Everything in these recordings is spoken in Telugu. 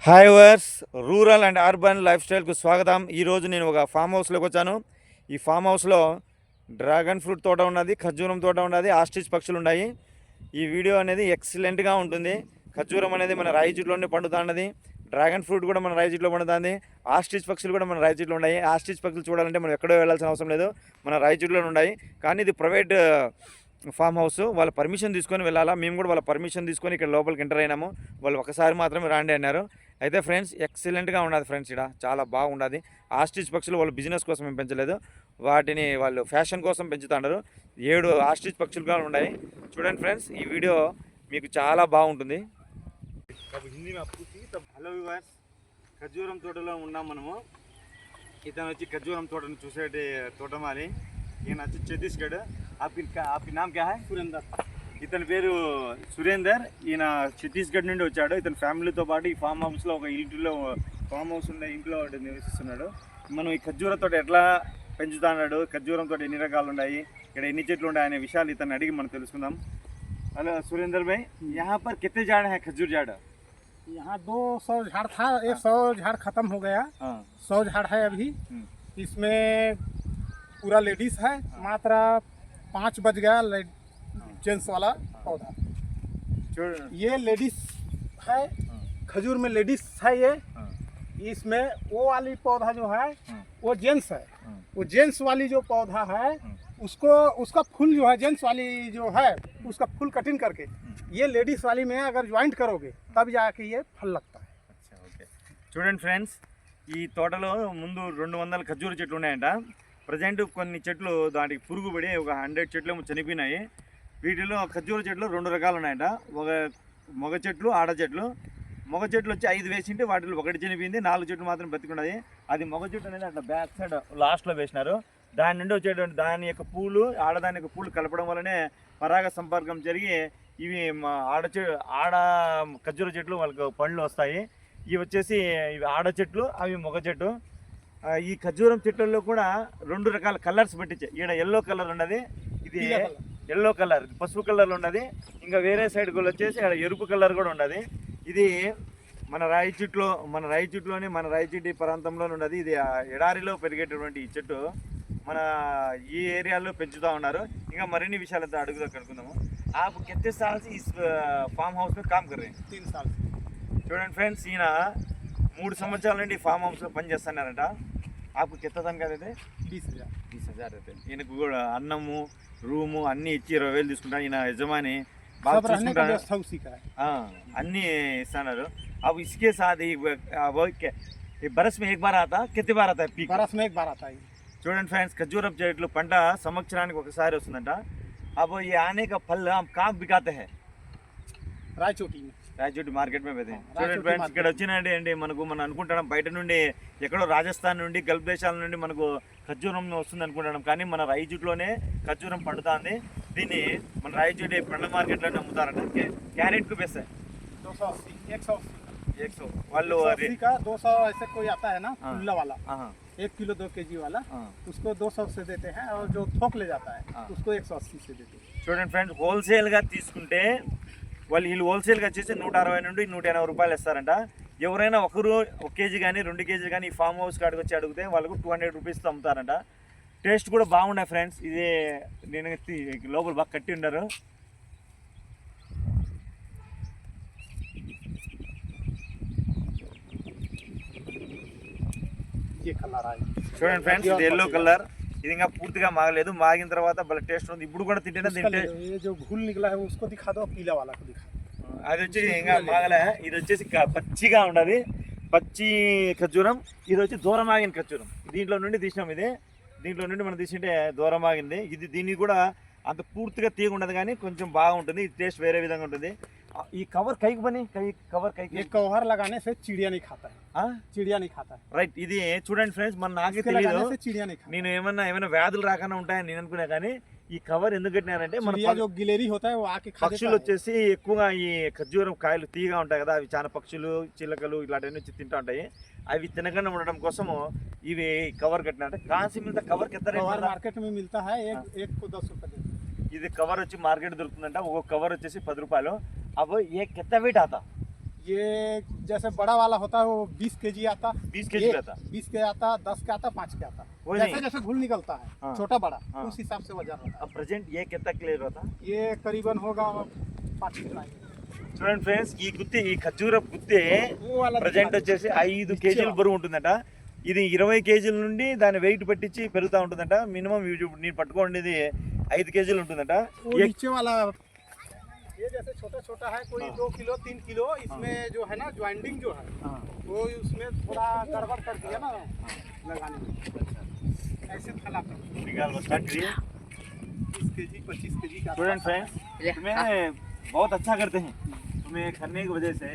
హాయ్ వర్స్ రూరల్ అండ్ అర్బన్ లైఫ్ స్టైల్కు స్వాగతం. ఈరోజు నేను ఒక ఫామ్ హౌస్లోకి వచ్చాను. ఈ ఫామ్ హౌస్లో డ్రాగన్ ఫ్రూట్ తోట ఉన్నది, ఖర్జూరం తోట ఉన్నది, ఆస్ట్రిచ్ పక్షులు ఉన్నాయి. ఈ వీడియో అనేది ఎక్సలెంట్గా ఉంటుంది. ఖర్జూరం అనేది మన రాయి చెట్లోనే పండుతున్నది, డ్రాగన్ ఫ్రూట్ కూడా మన రాయి చెట్లో పండుతుంది, ఆస్ట్రిచ్ పక్షులు కూడా మన రాయి చెట్లు ఉన్నాయి. ఆస్ట్రిచ్ పక్షులు చూడాలంటే మనం ఎక్కడో వెళ్ళాల్సిన అవసరం లేదు, మన రాయి చెట్లోనే ఉన్నాయి. కానీ ఇది ప్రైవేట్ ఫామ్ హౌస్, వాళ్ళ పర్మిషన్ తీసుకొని వెళ్ళాలా. మేము కూడా వాళ్ళ పర్మిషన్ తీసుకొని ఇక్కడ లోపలికి ఎంటర్ అయినాము. వాళ్ళు ఒకసారి మాత్రమే రాండి అన్నారు. అయితే ఫ్రెండ్స్ ఎక్సలెంట్గా ఉన్నది ఫ్రెండ్స్, ఇక్కడ చాలా బాగుండదు. ఆస్ట్రిచ్ పక్షులు వాళ్ళు బిజినెస్ కోసం ఏం పెంచలేదు, వాటిని వాళ్ళు ఫ్యాషన్ కోసం పెంచుతున్నారు. 7 ఆస్ట్రిచ్ పక్షులు కూడా ఉన్నాయి. చూడండి ఫ్రెండ్స్, ఈ వీడియో మీకు చాలా బాగుంటుంది. హలో వ్యూవర్స్, ఖర్జూరం తోటలో ఉన్నాం మనము. ఇతను వచ్చి ఖర్జూరం తోటను చూసేటి తోటమాలి. ఈయన వచ్చి ఛత్తీస్గఢ్. आपकी नाम क्या है? సురేందర్. ఇతని పేరు సురేందర్. ఈయన ఛత్తీస్గఢ్ నుండి వచ్చాడు. ఇతని ఫ్యామిలీతో పాటు ఈ ఫామ్ హౌస్లో ఒక ఇంటిలో ఫామ్ హౌస్ ఉండే ఇంట్లో నివసిస్తున్నాడు. మనం ఈ ఖర్జూరం తోట ఎట్లా పెంచుతున్నాడు, ఖర్జూరం తోట ఎన్ని రకాలు ఉన్నాయి, ఇక్కడ ఎన్ని చెట్లు ఉన్నాయి అనే విషయాలు ఇతను అడిగి మనం తెలుసుకుందాం. హలో సురేందర్ భాయ్, यहाँ पर कितने झाड़ हैं खजूर झाड़? यहाँ 200 झाड़ था, 100 झाड़ खत्म हो गया। 100 झाड़ है अभी। इसमें पूरा लेडीज है, मात्र 5 बज गया जेंट्स वाला पौधा। ये लेडीज है, खजूर में लेडीज है ये। इसमें वो वाली पौधा जो है वो जेंट्स है। वो जेंट्स वाली जो पौधा है उसको उसका फूल जो है जेंट्स वाली जो है उसका फूल कटिंग करके ये लेडीज वाली में अगर ज्वाइंट करोगे तब जाके ये फल लगता है। अच्छा, ओके. చూడండి ఫ్రెండ్స్, ఈ తోటలో ముందు 200 ఖర్జూర చెట్లు ఉన్నాయంట. ప్రజెంట్ కొన్ని చెట్లు దానికి పురుగు పడి ఒక 100 చెట్లు చనిపోయినాయి. వీటిలో ఖర్జూర చెట్లు 2 రకాలు ఉన్నాయంట. ఒక మగ చెట్లు, ఆడ చెట్లు. మగ చెట్లు వచ్చి 5 వేసింటే వాటిలో 1 చనిపోయింది, 4 చెట్లు మాత్రం బతికున్నది. అది మగ చెట్టు అనేది అట్లా బ్యాక్ సైడ్ లాస్ట్లో వేసినారు. దాని నుండి వచ్చేటువంటి దాని యొక్క పూలు, ఆడదాని యొక్క పూలు కలపడం వల్లనే పరాగ సంపర్కం జరిగి ఇవి ఆడ ఖర్జూర చెట్లు వాళ్ళకి పండ్లు వస్తాయి. ఇవి వచ్చేసి ఇవి ఆడ చెట్లు, అవి మగ చెట్టు. ఈ ఖర్జూరం చెట్లలో కూడా 2 రకాల కలర్స్ పెట్టించాయి. ఈడ ఎల్లో కలర్ ఉన్నది, ఇది ఎల్లో కలర్ పసుపు కలర్లో ఉన్నది. ఇంకా వేరే సైడ్ కూడా వచ్చేసి ఇక్కడ ఎరుపు కలర్ కూడా ఉన్నది. ఇది మన రాయి చెట్టులోని మన రాయి చెట్టు ప్రాంతంలోనే ఉన్నది. ఇది ఎడారిలో పెరిగేటటువంటి ఈ చెట్టు మన ఈ ఏరియాలో పెంచుతూ ఉన్నారు. ఇంకా మరిన్ని విషయాలతో అడుగుదా కనుక్కుందాము. आप कितने साल से इस फार्म हाउस में काम कर रहे हैं? 3 साल। చూడండి ఫ్రెండ్స్, ఈయన 3 సంవత్సరాల నుండి ఫామ్ హౌస్లో పనిచేస్తున్నారంట. ఆకు కింద తనఖా అయితే 20,000 అయితే. ఈయనకు కూడా అన్నము, రూము అన్నీ ఇచ్చి 20,000 తీసుకుంటారు. ఈయన యజమాని బాగా చూసుకుంటారు, అన్నీ ఇస్తున్నారు. अब इसके साथ ही बरस में एक बार आता, कितने बार आता है? पीक बरस में एक बार आता है। చూడండి ఫ్రెండ్స్, ఖర్జూరం చెట్లు పంట సంవత్సరానికి ఒకసారి వస్తుందంట. अब ये आने का फल हम कहाँ बिकाते हैं? రాయచోటి మార్కెట్ మీద పెడతాయి. చూడండి ఫ్రెండ్స్, ఇక్కడ వచ్చినండి అండి మనం అనుకుంటాం బయట నుండి ఎక్కడో రాజస్థాన్ నుండి గల్ఫ్ దేశాల నుండి మనకు ఖర్జూరం వస్తుంది అనుకుంటున్నాం. కానీ మన రాయచోటిలోనే ఖర్జూరం పండుతుంది. దీన్ని మన రాయచోటి పండ్ల మార్కెట్లోనే అమ్ముతారంట. క్యారెట్కు వేస్తాయి 280, 100 వాళ్ళు 200 ऐसे कोई आता है ना खुला वाला, 1 किलो 2 kg वाला, उसको 200 से देते हैं। और जो थोक ले जाता है उसको 180 से देते हैं। చూడండి ఫ్రెండ్స్, హోల్సేల్గా తీసుకుంటే వీళ్ళు హోల్సేల్గా వచ్చేసి 160 నుండి 180 రూపాయలు ఇస్తారంట. ఎవరైనా 1 కేజీ కానీ 2 కేజీలు కానీ ఈ ఫామ్ హౌస్ కాడికి వచ్చి అడిగితే వాళ్ళకు 200 రూపీస్తో అమ్ముతారంట. టేస్ట్ కూడా బాగున్నాయి ఫ్రెండ్స్. ఇది నేను లోపల బాగా కట్టి ఉండరు. చూడండి ఫ్రెండ్స్, ఇది ఎల్లో కలర్. ఇది ఇంకా పూర్తిగా మాగలేదు, మాగిన తర్వాత భలే టేస్ట్ ఉంది. ఇప్పుడు కూడా తింటేనే అది వచ్చి ఇంకా మాగలే. ఇది వచ్చేసి పచ్చిగా ఉండదు, పచ్చి ఖర్జూరం. ఇది వచ్చి దూరం ఆగిన ఖర్జూరం. దీంట్లో నుండి తీసినాం. దీంట్లో నుండి మనం తీసింటే దూరం ఆగింది. దీన్ని కూడా అంత పూర్తిగా తీగ ఉండదు, కానీ కొంచెం బాగుంటుంది. ఇది టేస్ట్ వేరే విధంగా ఉంటుంది. ఈ కవర్ కైకి బని కవర్ लगाने से चिड़िया नहीं खाता है। चिड़िया नहीं खाता है। రైట్. ఇది చూడండి ఫ్రెండ్స్, నాకే తెలియదు. నేను ఏమైనా వ్యాధులు రాకుండా ఉంటాయని నేను అనుకున్నా, కానీ ఈ కవర్ ఎందుకు కట్టినారంటే మన పక్షులు వచ్చేసి ఎక్కువగా ఈ ఖర్జూరం కాయలు తీగా ఉంటాయి కదా, అవి చాలా పక్షులు, చిలకలు ఇట్లాంటివన్నీ వచ్చి తింటూ ఉంటాయి. అవి తినకుండా ఉండడం కోసము ఇవి కవర్ కట్టినారంటే. కాసి మీద కవర్ మార్కెట్ में मिलता है, एक को 10 रुपए। ఇది కవర్ వచ్చి మార్కెట్ దొరుకుతుందంట. ఒక కవర్ వచ్చేసి 10 రూపాయలు. अब ये कितना वेट आता? ये जैसे बड़ा वाला होता है वो 20 केजी आता, 20 केजी का आता? 20 के आता, 10 के आता, 5 के आता, वही जैसे नहीं। जैसे घुल निकलता है हाँ। छोटा बड़ा हाँ। उस हिसाब से वजन होता अब प्रेजेंट ये कितना क्लियर होता है। ये करीबन होगा 5 किलो। చూడండి ఫ్రెండ్స్, ఈ గుత్తి, ఈ ఖర్జూర గుత్తి वो वाला ప్రజెంట్ వచ్చేసి 5 కేజీలు బరువు ఉంటుందట. ఇది 20 కేజీల నుండి దాని వెయిట్ పట్టించి పెరుగుతూ ఉంటుందట. మినిమం నేను పట్టుకోండి 5 కేజీలు ఉంటుందట. वो नीचे वाला ये जैसे छोटा छोटा है, कोई 2 किलो 3 किलो, इसमें जो है ना ज्वाइंटिंग जो है वो उसमें थोड़ा गड़बड़ कर दिया ना लगाने में, ऐसे फैला कर निकाल स्टार्ट करिए. 20 केजी 25 केजी का। स्टूडेंट फ्रेंड्स, तुम्हें बहुत अच्छा करते हैं, तुम्हें करने की वजह से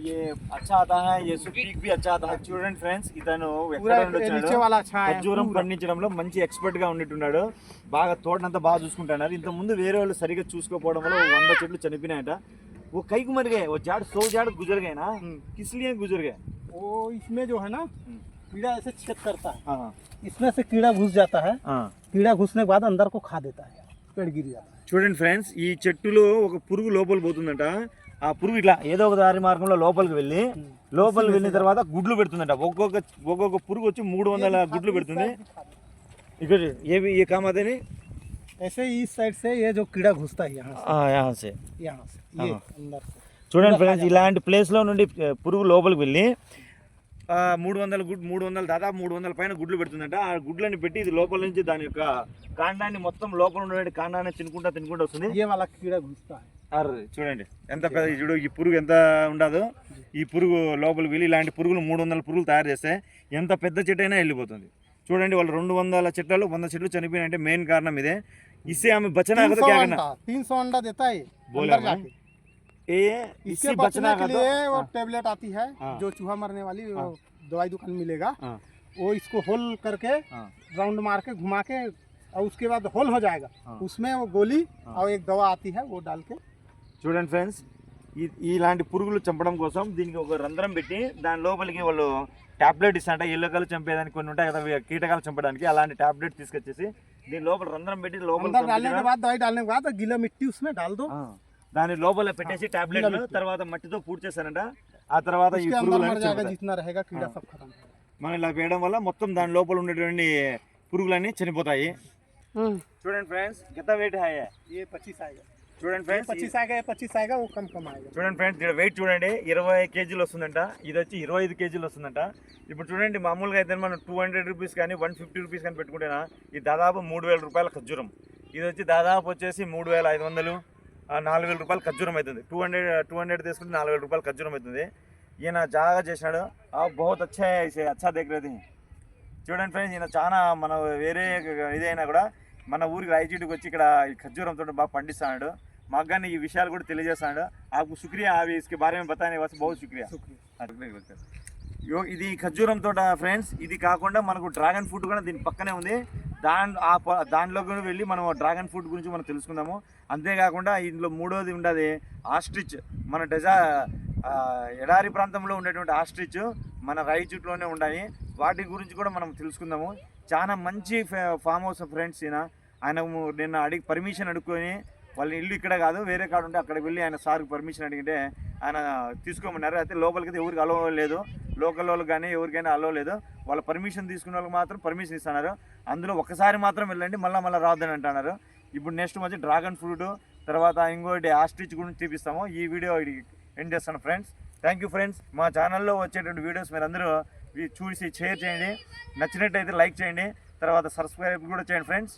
ये अच्छा आता है, ये सुपीक भी अच्छा आता है. స్టూడెంట్ ఫ్రెండ్స్, ఇతను पूरा नीचे वाला अच्छा है। ఖర్జూరం పండించడంలో మంచి ఎక్స్పర్ట్ గా ఉండిట్టున్నాడు. బాగా తోటనంతా బాగా చూసుకుంటున్నారు. ఇంత ముందు వేరే వాళ్ళు సరిగా చూసుకోకపోవడం వల్ల 100 చెట్లు చనిపోయినాయట. वो कई को मर गए, वो झाड़ 100 झाड़ गुजर गए ना. किस लिए गुजर गए? वो इसमें जो है ना कीड़ा ऐसे छेद करता है, हाँ इसमें से कीड़ा घुस जाता है, हाँ. कीड़ा घुसने के बाद अंदर को खा देता है, पेड़ गिर जाता है। చూడండి ఫ్రెండ్స్, ఈ చెట్టులో ఒక పురుగు లోపల పోతుందట. ఆ పురుగు ఇట్లా ఏదో ఒక దారి మార్గంలో లోపలికి వెళ్ళి వెళ్ళిన తర్వాత గుడ్లు పెడుతుందట. ఒక్కొక్క పురుగు వచ్చి 300 గుడ్లు పెడుతుంది. ఇక్కడ ఏ కామాదని ऐसे इस साइड से ये जो कीड़ा घुसता है यहाँ यहाँ से ये अंदर से। చూడండి ఫ్రెండ్స్, ఇలాంటి ప్లేస్లో నుండి పురుగు లోపలికి వెళ్ళి 300 దాదాపు 300 పైన గుడ్లు పెడుతుందంట. ఆ గుడ్లని పెట్టి ఇది లోపల నుంచి దాని యొక్క కాండాన్ని మొత్తం లోపల ఉండే కాండాన్ని తినుకుంటా వస్తుంది. ये वाला कीड़ा घुसता है। అర్రే చూడండి ఎంత పెద్ద, చూడు ఈ పురుగు ఎంత ఉండదు. ఈ పురుగు లోపలికి వెళ్ళి ఇలాంటి పురుగులు 300 పురుగులు తయారు చేస్తే ఎంత పెద్ద చెట్టు అయినా వెళ్ళిపోతుంది. చూడండి, వాళ్ళు 200 చెట్లలో 100 చెట్లు చనిపోయినాయంటే మెయిన్ కారణం ఇదే. ఇస్తే ఆమె బచనా కదా, क्या करना 300 अंडा देता है बोला अंदर जाके। इससे इसके बचने के लिए वो हाँ. टेबलेट आती है हाँ. जो चूहा मरने वाली, वो हाँ. दवाई दुकान मिलेगा, हाँ. वो इसको होल करके हाँ. राउंड मार के घुमा के और उसके बाद होल हो जाएगा, हाँ. उसमें वो गोली हाँ. और एक दवा आती है वो डाल के। చూడండి ఫ్రెండ్స్, ఇలాంటి పురుగులు చంపడం కోసం దీనికి ఒక రంధ్రం పెట్టి దాని లోపలికి వాళ్ళు టాబ్లెట్ ఇస్తాంట. ఎలుకలు చంపేదానికి కొన్ని ఉంటాయి కదా, కీటకాలు చంపడానికి. అలాంటి టాబ్లెట్ తీసుకొచ్చేసి దీని లోపల రంధ్రం పెట్టి లోపల डालने के बाद दवाई डालने के बाद गीला मिट्टी उसमें डाल दो, దాని లోపల పెట్టేసి టాబ్లెట్ తర్వాత మట్టితో పూర్తి చేస్తానంట. ఆ తర్వాత ఈ उसके अंदर मर जाएगा పురుగులు जितना रहेगा कीड़ा सब खत्म। మనం ఇలా వేయడం వల్ల మొత్తం దాని లోపల ఉండేటువంటి పురుగులన్నీ చనిపోతాయి. చూడండి ఫ్రెండ్స్, కింద వెయిట్ హాయ్ ये 25 आएगा, చూడండి ఫ్రెండ్స్, 25 आएगा, 25 आएगा, वो कम आएगा। చూడండి ఫ్రెండ్స్, ఇక్కడ వెయిట్ చూడండి 20 కేజీలు వస్తుందంట. ఇది వచ్చి 25 కేజీలు వస్తుందంట. ఇప్పుడు చూడండి, మామూలుగా అయితే మనం 200 రూపీస్ కానీ 150 రూపీస్ కానీ పెట్టుకుంటేనా ఇది దాదాపు 3000 రూపాయల ఖర్జూరం. ఇది వచ్చి దాదాపు వచ్చేసి 3500 4000 రూపాయల ఖర్జూరం అవుతుంది. 200 తీసుకుంటే 4000 రూపాయల ఖర్జూరం అవుతుంది. ఈయన జాగా చేసినాడు. బహుత్ అచ్చా దగ్గర. చూడండి ఫ్రెండ్స్, ఈయన చాలా మన వేరే ఇదైనా కూడా మన ఊరికి రాయచీటికి వచ్చి ఇక్కడ ఈ ఖర్జూరంతో బాగా పండిస్తున్నాడు. మాకు కానీ ఈ విషయాలు కూడా తెలియజేస్తున్నాడు. आपको शुक्रिया, अभी इसके बारे में बताने वास्ते बहुत शुक्रिया. ఇది ఖర్జూరం తోట ఫ్రెండ్స్. ఇది కాకుండా మనకు డ్రాగన్ ఫ్రూట్ కూడా దీని పక్కనే ఉంది. దానిలో కూడా వెళ్ళి మనం డ్రాగన్ ఫ్రూట్ గురించి మనం తెలుసుకుందాము. అంతేకాకుండా ఇందులో మూడోది ఉండదు ఆస్ట్రిచ్. మన ఎడారి ప్రాంతంలో ఉండేటువంటి ఆస్ట్రిచ్ మన రాయచూట్లోనే ఉన్నాయి. వాటి గురించి కూడా మనం తెలుసుకుందాము. చాలా మంచి ఫామ్ హౌస్ ఫ్రెండ్స్. ఆయన నిన్న పర్మిషన్ అడుక్కొని, వాళ్ళ ఇల్లు ఇక్కడ కాదు వేరే కాడ ఉంటే అక్కడికి వెళ్ళి ఆయన సార్కి పర్మిషన్ అడిగితే ఆయన తీసుకోమన్నారు. అయితే లోపలికి అయితే ఎవరికి అలో లేదు, లోకల్ వాళ్ళకి కానీ ఎవరికైనా అలో లేదు. వాళ్ళ పర్మిషన్ తీసుకున్న వాళ్ళకి మాత్రం పర్మిషన్ ఇస్తున్నారు. అందులో ఒకసారి మాత్రం వెళ్ళండి, మళ్ళీ రావద్దని అంటున్నారు. ఇప్పుడు నెక్స్ట్ వచ్చి డ్రాగన్ ఫ్రూట్, తర్వాత ఇంకోటి ఆస్ట్రిచ్ గురించి చూపిస్తాము. ఈ వీడియో ఎండ్ చేస్తాను ఫ్రెండ్స్. Thank you friends. మా ఛానల్లో వచ్చేటువంటి వీడియోస్ మీరు అందరూ చూసి షేర్ చేయండి. నచ్చినట్టయితే లైక్ చేయండి, తర్వాత సబ్స్క్రైబ్ కూడా చేయండి ఫ్రెండ్స్.